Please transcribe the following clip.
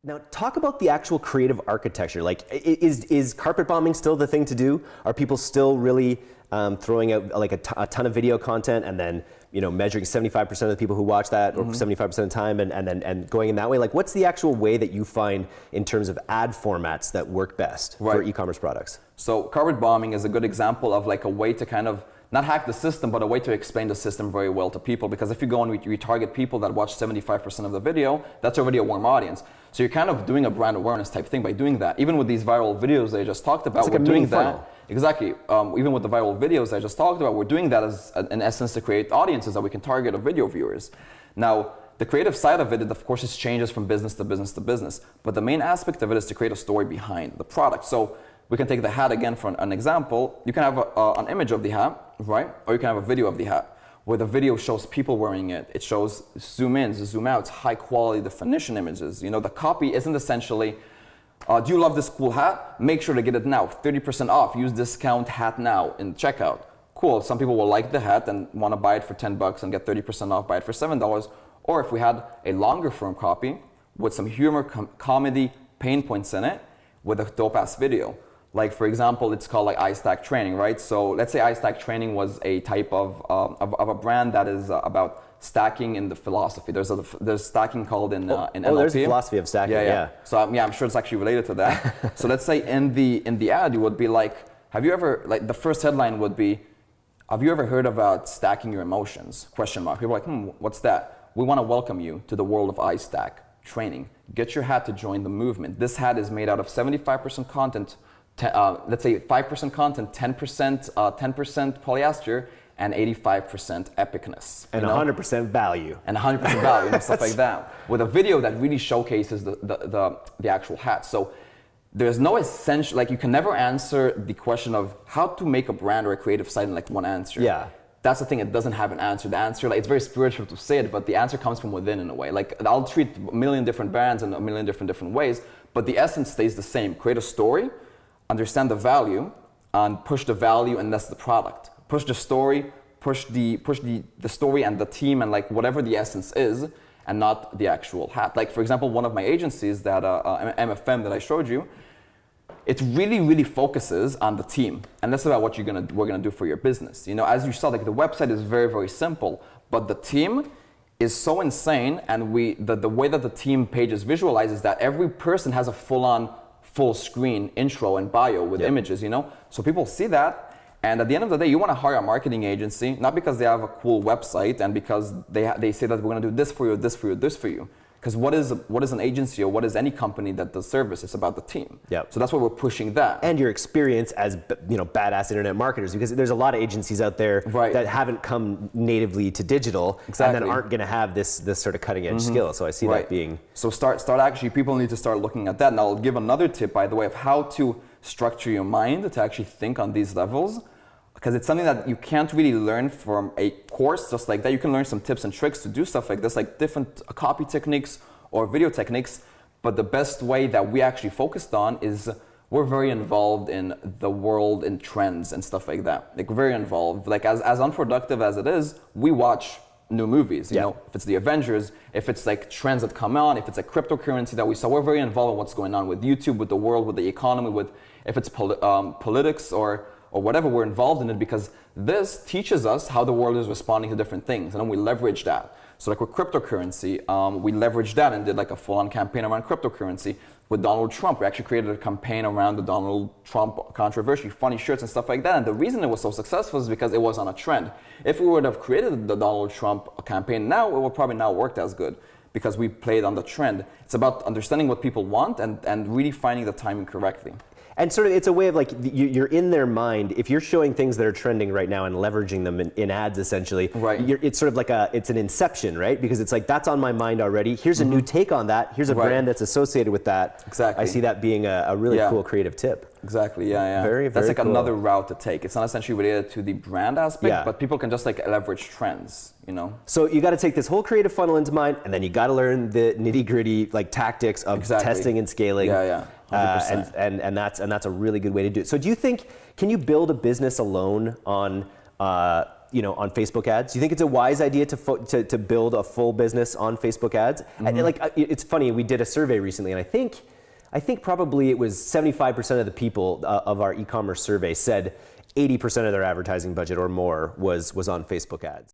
Now, talk about the actual creative architecture. Like, is carpet bombing still the thing to do? Are people still really throwing out like a ton of video content and then measuring 75% of the people who watch that or 75% of the time and going in that way? Like, what's the actual way that you find in terms of ad formats that work best for e-commerce products? So carpet bombing is a good example of like a way to kind of not hack the system, but a way to explain the system very well to people. Because if you go and retarget people that watch 75% of the video, that's already a warm audience. So you're kind of doing a brand awareness type thing by doing that. Even with these viral videos I just talked about, we're doing that. Exactly. Even with the viral videos I just talked about, we're doing that as, in essence, to create audiences that we can target of video viewers. Now, the creative side of it, of course, it changes from business to business to business. But the main aspect of it is to create a story behind the product. So we can take the hat again for an example. You can have an image of the hat, right? Or you can have a video of the hat, where the video shows people wearing it. It shows zoom ins, zoom outs, high quality definition images. The copy isn't essentially, do you love this cool hat? Make sure to get it now, 30% off, use discount hat now in checkout. Cool, some people will like the hat and want to buy it for $10 and get 30% off, buy it for $7. Or if we had a longer form copy with some humor, comedy, pain points in it, with a dope ass video. Like, for example, it's called like iStack Training, right? So let's say iStack Training was a type of a brand that is about stacking in the philosophy. There's stacking called in NLP. There's a philosophy of stacking, yeah. So I'm sure it's actually related to that. So let's say in the ad, you would be like, have you ever, like the first headline would be, have you ever heard about stacking your emotions? ? People are like, what's that? We want to welcome you to the world of iStack Training. Get your hat to join the movement. This hat is made out of 75% content, let's say 5% content, 10% polyester, and 85% epicness. And 100% value. And 100% value, and stuff like that. With a video that really showcases the actual hat. So there's no essential, like you can never answer the question of how to make a brand or a creative site in like one answer. Yeah. That's the thing, it doesn't have an answer. The answer, like, it's very spiritual to say it, but the answer comes from within in a way. Like, I'll treat a million different brands in a million different ways, but the essence stays the same. Create a story, understand the value, and push the value, and that's the product. Push the story, push the story and the team and like whatever the essence is, and not the actual hat. Like, for example, one of my agencies, that MFM that I showed you, it really focuses on the team, and that's about what we're gonna do for your business. As you saw, like the website is very simple, but the team is so insane, and the way that the team page is visualized is that every person has a full screen intro and bio with images. So people see that. And at the end of the day, you want to hire a marketing agency, not because they have a cool website and because they say that we're going to do this for you, this for you, this for you. Because what is an agency, or what is any company that does service? It's about the team. Yep. So that's why we're pushing that. And your experience as badass internet marketers, because there's a lot of agencies out there that haven't come natively to digital and then aren't going to have this sort of cutting edge skill. So I see that being. So start actually, people need to start looking at that. And I'll give another tip, by the way, of how to structure your mind to actually think on these levels. Because it's something that you can't really learn from a course just like that. You can learn some tips and tricks to do stuff like this, like different copy techniques or video techniques. But the best way that we actually focused on is we're very involved in the world, in trends and stuff like that. Like, very involved. Like, as unproductive as it is, we watch new movies. You know, if it's the Avengers, if it's like trends that come on, if it's a cryptocurrency that we saw, we're very involved in what's going on with YouTube, with the world, with the economy, with if it's politics or whatever, we're involved in it, because this teaches us how the world is responding to different things, and then we leverage that. So like with cryptocurrency, we leveraged that and did like a full-on campaign around cryptocurrency. With Donald Trump, we actually created a campaign around the Donald Trump controversy, funny shirts and stuff like that. And the reason it was so successful is because it was on a trend. If we would have created the Donald Trump campaign now, it would probably not work as good, because we played on the trend. It's about understanding what people want and really finding the timing correctly. And sort of, it's a way of like, you're in their mind. If you're showing things that are trending right now and leveraging them in ads, essentially, it's sort of like it's an inception, right? Because it's like, that's on my mind already. Here's a new take on that. Here's a brand that's associated with that. Exactly. I see that being a really cool creative tip. Exactly, yeah. Very That's like cool. Another route to take. It's not essentially related to the brand aspect, but people can just like leverage trends, So you got to take this whole creative funnel into mind, and then you got to learn the nitty-gritty like tactics of testing and scaling. Yeah. And that's a really good way to do it. So do you think, can you build a business alone on on Facebook ads? Do you think it's a wise idea to build a full business on Facebook ads? It's funny, we did a survey recently, and I think probably it was 75% of the people of our e-commerce survey said 80% of their advertising budget or more was on Facebook ads.